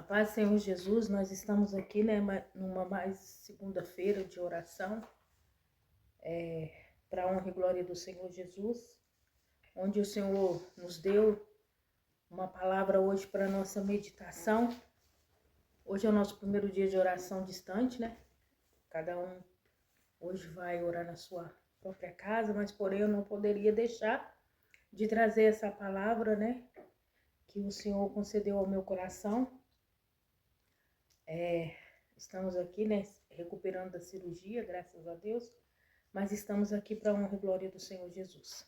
paz, Senhor Jesus, nós estamos aqui, né, numa mais segunda-feira de oração, para a honra e glória do Senhor Jesus, onde o Senhor nos deu uma palavra hoje para nossa meditação. Hoje é o nosso primeiro dia de oração distante, né? Cada um hoje vai orar na sua própria casa, mas porém eu não poderia deixar de trazer essa palavra, né, que o Senhor concedeu ao meu coração. Estamos aqui, né, recuperando da cirurgia, graças a Deus, mas estamos aqui para a honra e glória do Senhor Jesus.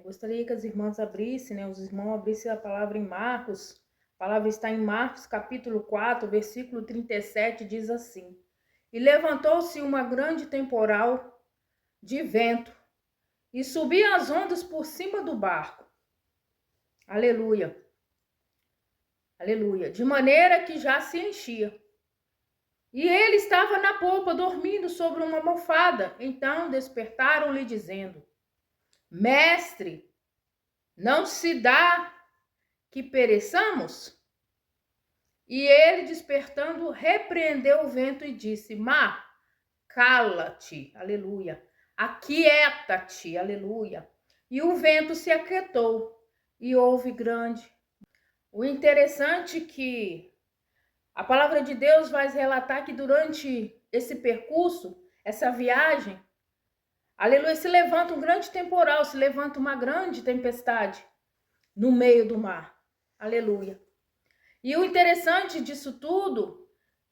Gostaria que as irmãs abrissem, né, os irmãos abrissem a palavra em Marcos. A palavra está em Marcos, capítulo 4, versículo 37, diz assim: E levantou-se uma grande temporal de vento, e subiam as ondas por cima do barco. Aleluia. Aleluia. De maneira que já se enchia. E ele estava na polpa, dormindo sobre uma almofada. Então despertaram-lhe, dizendo: Mestre, não se dá que pereçamos? E ele, despertando, repreendeu o vento e disse: Mar, cala-te. Aleluia. Aquieta-te. Aleluia. E o vento se aquietou e houve grande. O interessante é que a palavra de Deus vai relatar que durante esse percurso, essa viagem, aleluia, se levanta um grande temporal, se levanta uma grande tempestade no meio do mar. Aleluia. E o interessante disso tudo,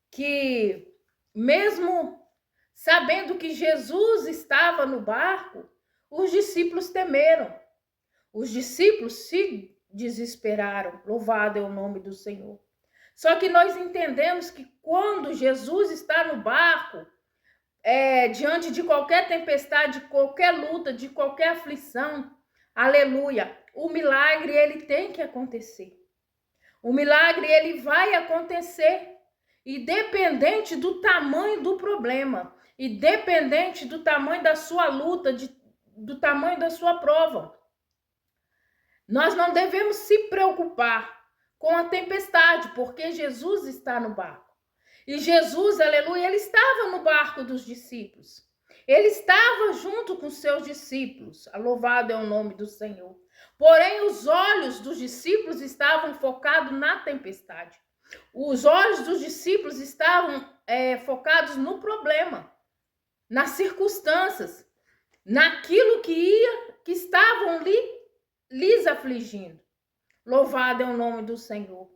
que mesmo sabendo que Jesus estava no barco, os discípulos temeram. Os discípulos se desesperaram. Louvado é o nome do Senhor. Só que nós entendemos que quando Jesus está no barco, diante de qualquer tempestade, de qualquer luta, de qualquer aflição, aleluia, o milagre ele tem que acontecer. O milagre ele vai acontecer, independente do tamanho do problema, independente do tamanho da sua luta, do tamanho da sua prova. Nós não devemos se preocupar com a tempestade, porque Jesus está no barco. E Jesus, aleluia, ele estava no barco dos discípulos. Ele estava junto com seus discípulos. Louvado é o nome do Senhor. Porém, os olhos dos discípulos estavam focados na tempestade. Os olhos dos discípulos estavam focados no problema, nas circunstâncias, naquilo que estavam lhes afligindo. Louvado é o nome do Senhor.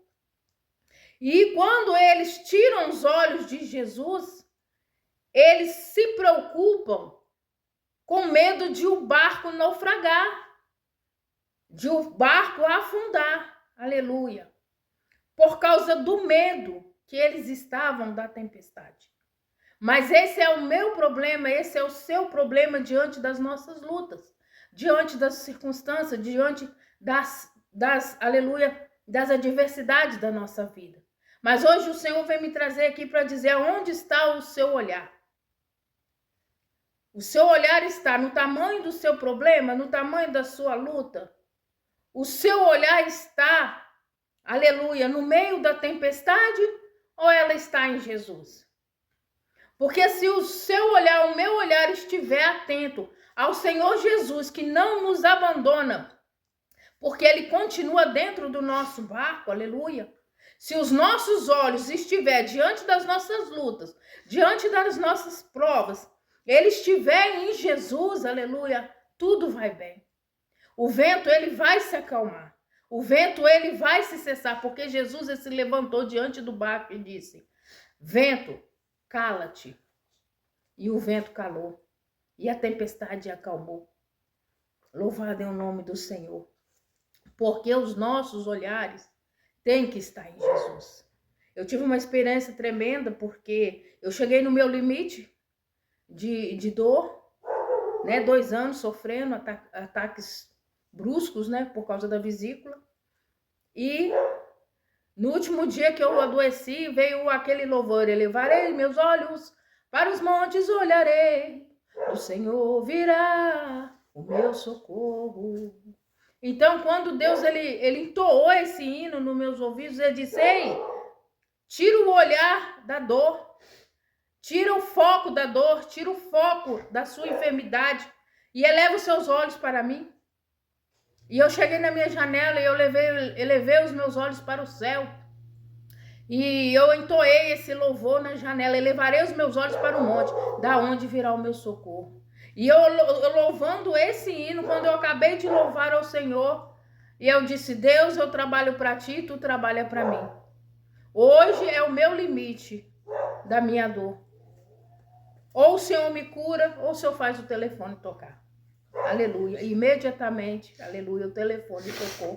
E quando eles tiram os olhos de Jesus, eles se preocupam com medo de o barco naufragar, de o barco afundar. Aleluia. Por causa do medo que eles estavam da tempestade. Mas esse é o meu problema, esse é o seu problema diante das nossas lutas, diante das circunstâncias, diante aleluia, das adversidades da nossa vida. Mas hoje o Senhor vem me trazer aqui para dizer onde está o seu olhar. O seu olhar está no tamanho do seu problema, no tamanho da sua luta. O seu olhar está, aleluia, no meio da tempestade ou ela está em Jesus? Porque se o seu olhar, o meu olhar estiver atento ao Senhor Jesus, que não nos abandona, porque ele continua dentro do nosso barco, aleluia. Se os nossos olhos estiver diante das nossas lutas, diante das nossas provas, ele estiver em Jesus, aleluia, tudo vai bem. O vento, ele vai se acalmar. O vento, ele vai se cessar, porque Jesus ele se levantou diante do barco e disse: Vento, cala-te. E o vento calou, e a tempestade acalmou. Louvado é o nome do Senhor. Porque os nossos olhares têm que estar em Jesus. Eu tive uma experiência tremenda, porque eu cheguei no meu limite de dor, né? 2 anos sofrendo ataques bruscos, né? Por causa da vesícula. E no último dia que eu adoeci, veio aquele louvor: elevarei meus olhos para os montes, olharei, do Senhor virá o meu socorro. Então, quando Deus ele entoou esse hino nos meus ouvidos, ele disse: ei, tira o olhar da dor, tira o foco da dor, tira o foco da sua enfermidade e eleva os seus olhos para mim. E eu cheguei na minha janela e eu elevei os meus olhos para o céu. E eu entoei esse louvor na janela, elevarei os meus olhos para o monte, da onde virá o meu socorro. E eu louvando esse hino, quando eu acabei de louvar ao Senhor, e eu disse: Deus, eu trabalho para ti, tu trabalha para mim. Hoje é o meu limite da minha dor. Ou o Senhor me cura, ou o Senhor faz o telefone tocar. Aleluia. Imediatamente, aleluia, o telefone tocou.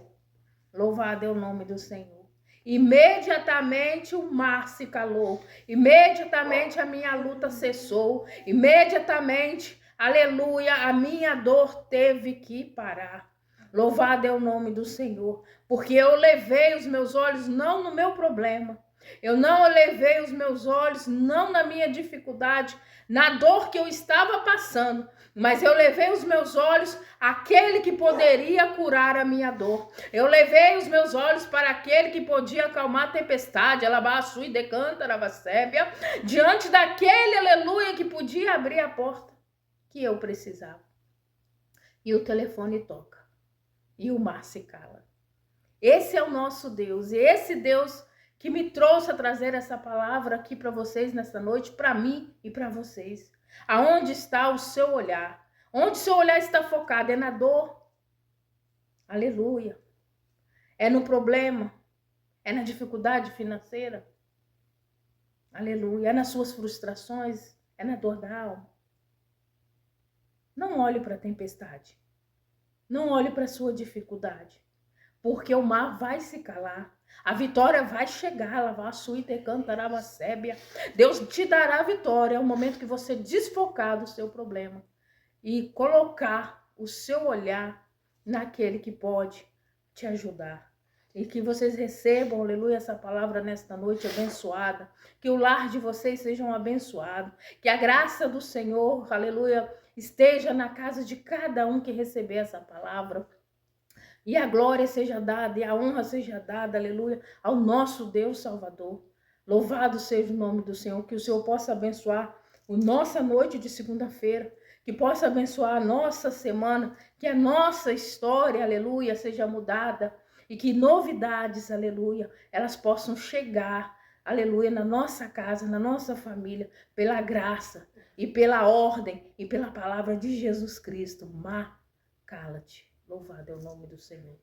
Louvado é o nome do Senhor. Imediatamente o mar se calou. Imediatamente a minha luta cessou. Imediatamente, aleluia, a minha dor teve que parar. Louvado é o nome do Senhor. Porque eu levei os meus olhos não no meu problema. Eu não levei os meus olhos não na minha dificuldade, na dor que eu estava passando, mas eu levei os meus olhos àquele que poderia curar a minha dor. Eu levei os meus olhos para aquele que podia acalmar a tempestade, alabaçu e decanta, lavacébia, diante daquele, aleluia, que podia abrir a porta que eu precisava. E o telefone toca, e o mar se cala. Esse é o nosso Deus, e esse Deus que me trouxe a trazer essa palavra aqui para vocês nessa noite, para mim e para vocês. Aonde está o seu olhar? Onde o seu olhar está focado? É na dor? Aleluia. É no problema? É na dificuldade financeira? Aleluia. É nas suas frustrações? É na dor da alma? Não olhe para a tempestade. Não olhe para a sua dificuldade. Porque o mar vai se calar. A vitória vai chegar. Deus te dará a vitória. É o momento que você desfocar do seu problema e colocar o seu olhar naquele que pode te ajudar. E que vocês recebam, aleluia, essa palavra nesta noite abençoada. Que o lar de vocês seja abençoado. Que a graça do Senhor, aleluia, esteja na casa de cada um que receber essa palavra. E a glória seja dada e a honra seja dada, aleluia, ao nosso Deus Salvador. Louvado seja o nome do Senhor, que o Senhor possa abençoar a nossa noite de segunda-feira, que possa abençoar a nossa semana, que a nossa história, aleluia, seja mudada e que novidades, aleluia, elas possam chegar, aleluia, na nossa casa, na nossa família, pela graça e pela ordem e pela palavra de Jesus Cristo. Cala-te. Louvado é o nome do Senhor.